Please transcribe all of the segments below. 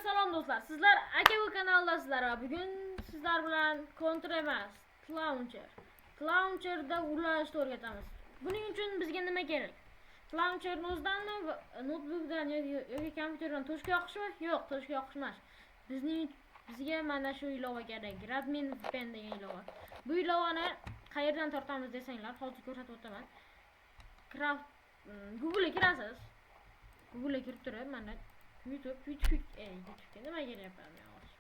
Hammaga salom do'stlar. Sizlar aka bu kanaldasizlar va bugun sizlar bilan Counter emas, Launcherda ulashni o'rgatamiz. Buning uchun bizga nima kerak? Launcherni o'zidanmi, notebookdan yoki kompyuterdan toshga yoqishmi? Yo'q, toshga yoqish emas. Bizga mana shu ilova kerak. Radmin VPN degan ilova. Bu ilovani qayerdan tortamiz desanglar, hozir ko'rsatib o'taman. Google'ga kirasiz. Google'ga kirib turib, mana YouTube'ga nima kelyapman men hozir.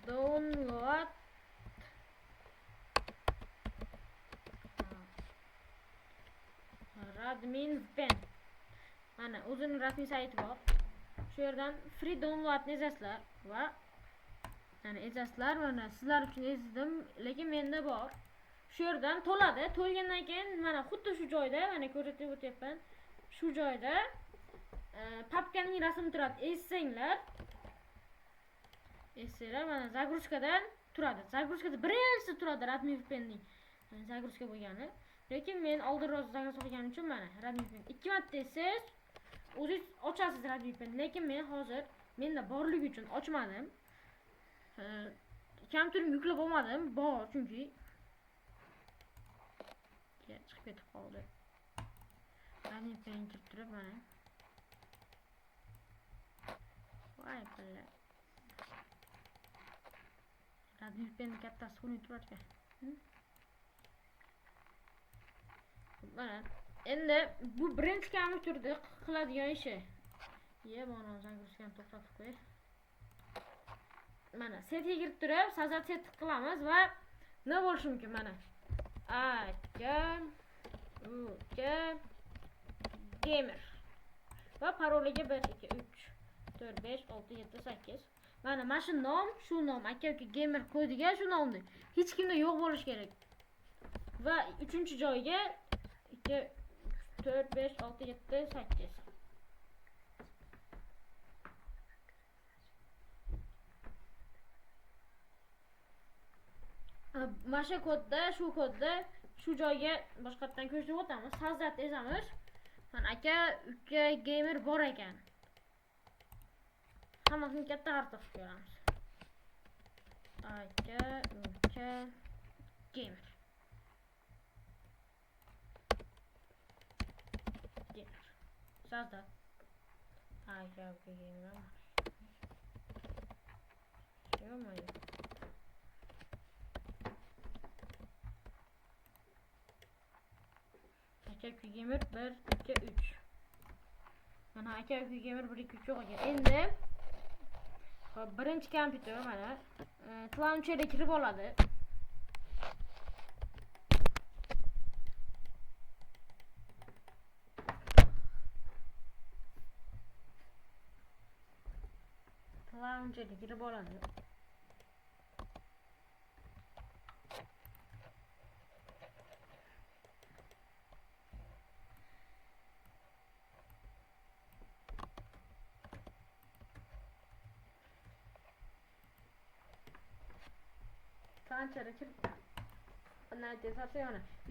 Download Radmin VPN. Mana o'zining rasmiy sayti bor. Shu yerdan free downloadni ezasizlar va mana sizlar uchun ezdim, lekin menda bor. Shu yerdan to'ladi. To'lgandan keyin mana xuddi shu joyda, mana ko'rsatib o'tyapman. Shu joyda papkaning rasmi turadi. Essanglar mana загрузкаdan turadi. Загрузкада birinchisi turadi Radmin VPNning. Загрузка bo'lgani. Lekin men oldinroq загрузка qilganim uchun mana Radmin VPN 2 marta essiz o'zingiz ochasiz Radmin VPN. Lekin men hozir menda borligi uchun ochmadim. Kompyuterimga yuklab olmadim. Bor chunki chiqib ketib qoldi. Radmin VPN kirib turib mana. Voy balla. Radmin VPN kattasi xunuk turadi. Mana endi bu birinchi kompyuterda qiladigan ishi. Mana загрузкani to'xtatib qo'y. Mana setga kirib turib, so'zat set qilamiz va nima bo'lishi mumkin mana. Gamer va paroliga 1 2 3 4 5 6 7 8. Mana shu nom, aka gamer kodiga shu nomni hech kimda yo'q bo'lishi kerak. Va 3-joyga 2 4 5 6 7 8. Mana kodda, shu joyga boshqatdan ko'rsatib o'tamiz. So'zat ezamiz. Mana aka gamer bor ekan. Hammasini katta harfda qilib ko'ramiz. Aka gamer. So'zat. Aka gamer. Yo'q. Aka gamer 1 2 3. Mana aka gamer 1 2 3 yo'q ekan. Endi birinchi kompyuter mana launcherga kirib oladi. Launcherga kirib oladi.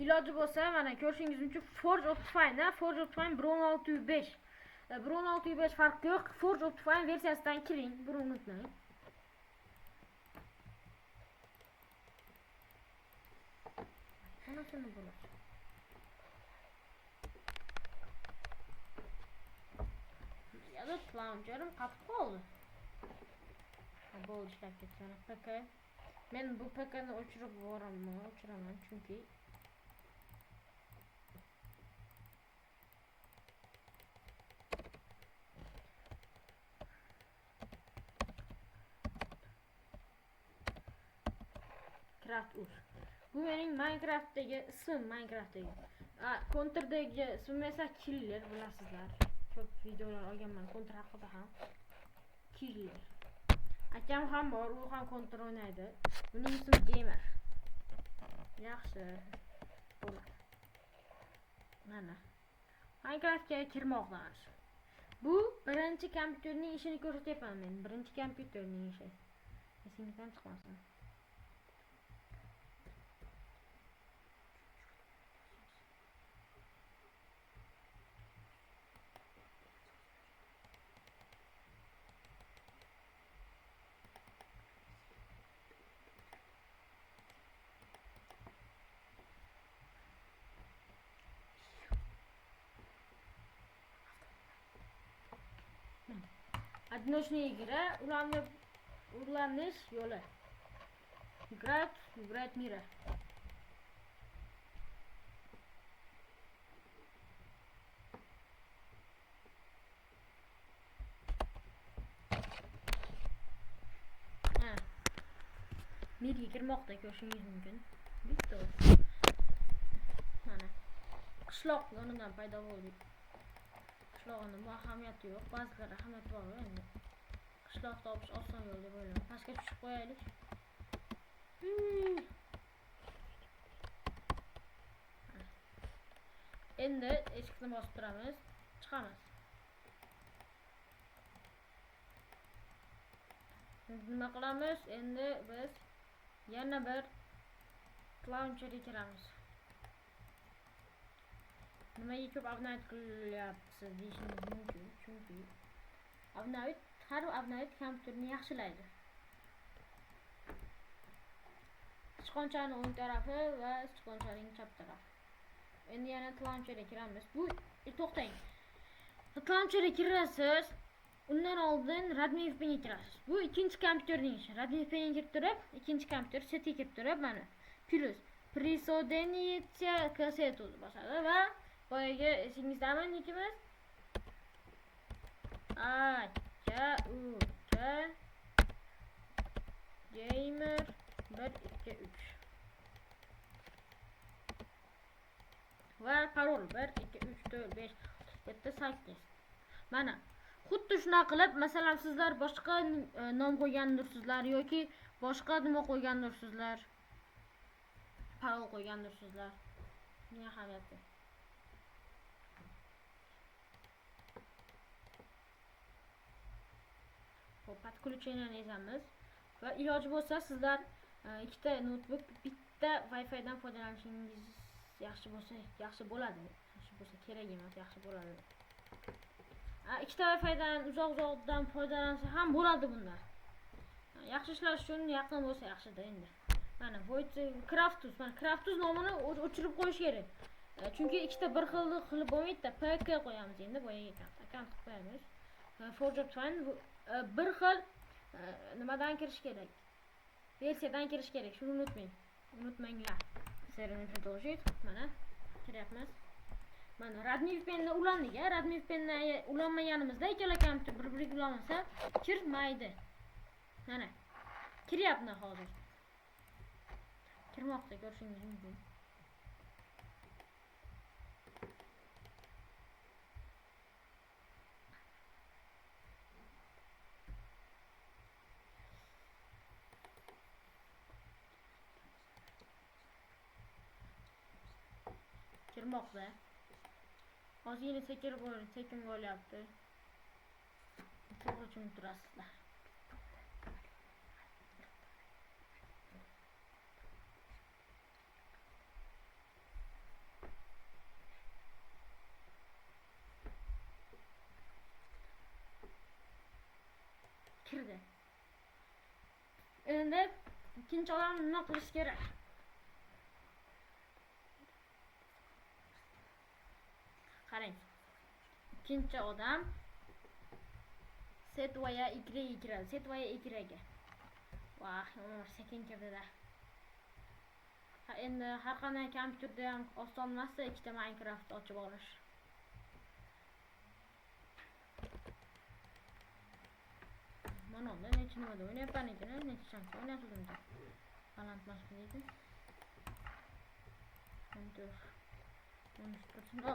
Iloji bo'lsa mana ko'rishingiz uchun Forge Optifine 1.6.5. 1.6.5 farqi yo'q. Forge Optifine versiyasidan kiring, buni unutmang. Qanaqasi bo'ladi? Yana launcherim qatib qoldi. Bo'ldi, ishlab ketgan PK. Men bu PK'ni o'chiraman chunki bu mening Minecraft'dagi ismim. Counter'dagi ismim esa Killer, bilasizlar. Ko'p videolar olganman Counter haqida ham. Killer. Akam ham bor, u ham Counter o'ynaydi. Uning ismi gamer. Yaxshi. Bo'ladi. Mana. Minecraftga kirmoqdamiz. Bu birinchi kompyuterning ishini ko'rsatyapman men. Birinchi kompyuterning ishi. Esingizdan chiqmasin. Odnoshniye игра ulanish yo'li. Играть мира. Mirga kirmoqda ko'rishingiz mumkin. Bitta. Mana qishloq yonidan paydo bo'ldik. Qishlog'ning bu ahamiyati yo'q, ba'zilar ahamiyati bor endi. Qishloq topish oson yo'l deb o'ylayman. Pastga tushib qo'yaylik. Endi eshikni bosib turamiz, chiqamiz. Nima qilamiz? Endi biz yana bir launcherga kiramiz. Nimaga ko'p update qilyapsiz deyishingiz mumkin, chunki har update kompyuterni yaxshilaydi. Sichqonchaning o'ng tarafi va sichqonchaning chap tarafi. Endi yana launcherga kiramiz. Bu to'xtang. Launcherga kirasiz. Undan oldin Radmi VPN'ga kirasiz. Bu ikkinchi kompyuterning ishi. Radmi VPN'ga kirib turib, ikkinchi kompyuter setga kirib turib, mana plus присоединиться к сету bosadi va boyaga esingizdami nikimiz? Gamer 123 va parol 1234567 mana xuddi shunaqa qilib, masalan sizlar boshqa nom qo'ygandirsizlar yoki boshqa nima qo'ygandirsizlar, parol qo'ygandirsizlar. Nima ahamiyati? Hop, подключениeni ezamiz va iloji bo'lsa sizlar ikkita notebook, bitta Wi-Fi dan foydalanishingiz yaxshi bo'ladi. Yaxshi bo'lsa kerak emas, yaxshi bo'ladi. Ikkita Wi-Fi'dan uzoq-uzoqdan foydalansa ham bo'ladi bunda. Yaxshi ishlash uchun yaqin bo'lsa yaxshida endi. Mana Craftus, mana Craftus nomini o'chirib qo'yish kerak. Chunki ikkita bir xil qilib bo'lmaydi-da, PK qo'yamiz endi boyaga akkaunt qo'yamiz. Forge Twine bir xil nimadan kirish kerak? Versiyadan kirish kerak. Shuni unutmanglar. Serverni продолжить. Mana kiryapmiz. Mana Radmi VPN'ni ulandik. Radmi VPN'ni ulanmaganimizda ikkala kompyuter bir-biriga ulanmasa kirmaydi. Mana kiryapti hozir. Kirmoqda ko'rishingiz mumkin. Kirmoqda. Ozgina sekin bo'lyapti. To'g'ri tushunib turasizlar. Kirdi. Endi ikkinchi odam nima qilish kerak? Qarang. Ikkinchi odam Setvaya Y kiradi. Setvaya Y'ga. Vah, sekin kirdi-da. Endi har qanday kompyuterda ham oson emas ikkita Minecraft ochib olish. Mana unda necha nimada o'ynayapman ekan, necha chanka o'ynayapman. Balandlashdi ekan.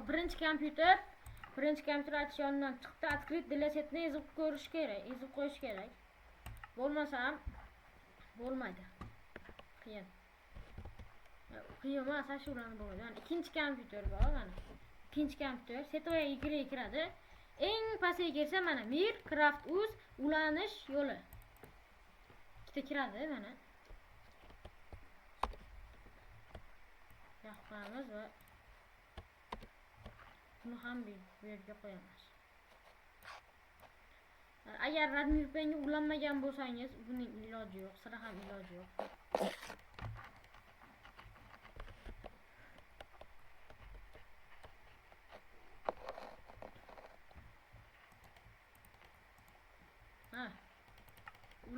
Birinchi kompyuter achish yonidan chiqdi. Открыть для setni ezib ko'rish kerak, ezib qo'yish kerak. Bo'lmasa bo'lmaydi. Qiyin emas, ashurani bo'ladi. Yani ikkinchi kompyuter bor, mana. Ikkinchi kompyuter Setvaya Y kiradi. Eng pastga kelsa mana Mir Craft uz ulanish yo'li. Ikkita kiradi mana. Yoqamiz va buni ham bu yerga qo'yamiz. Agar Radmi VPN'ga ulanmagan bo'lsangiz, buning iloji yo'q, sira ham iloji yo'q.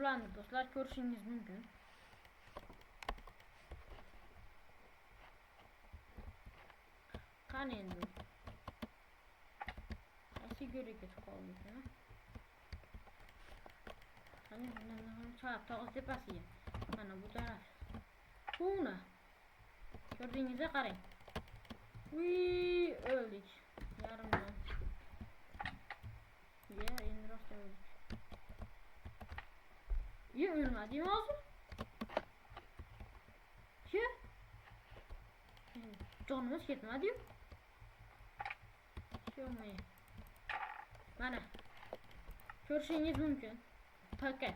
bularni do'stlar ko'rishingiz mumkin. Qani endi qaysi go'riga ketib qoldik ha? Qani bundan chap tog'os tepasiga. Mana bu taraf. Buni ko'rdingizmi, qarang. Uy, o'ldik. Yarimdan. Ya, endi rost o'ldik. Ya, o'lmadim hozir. Chi? Jonimiz ketmadi-yu. Sho'may. Mana. Ko'rishingiz mumkin. Paket.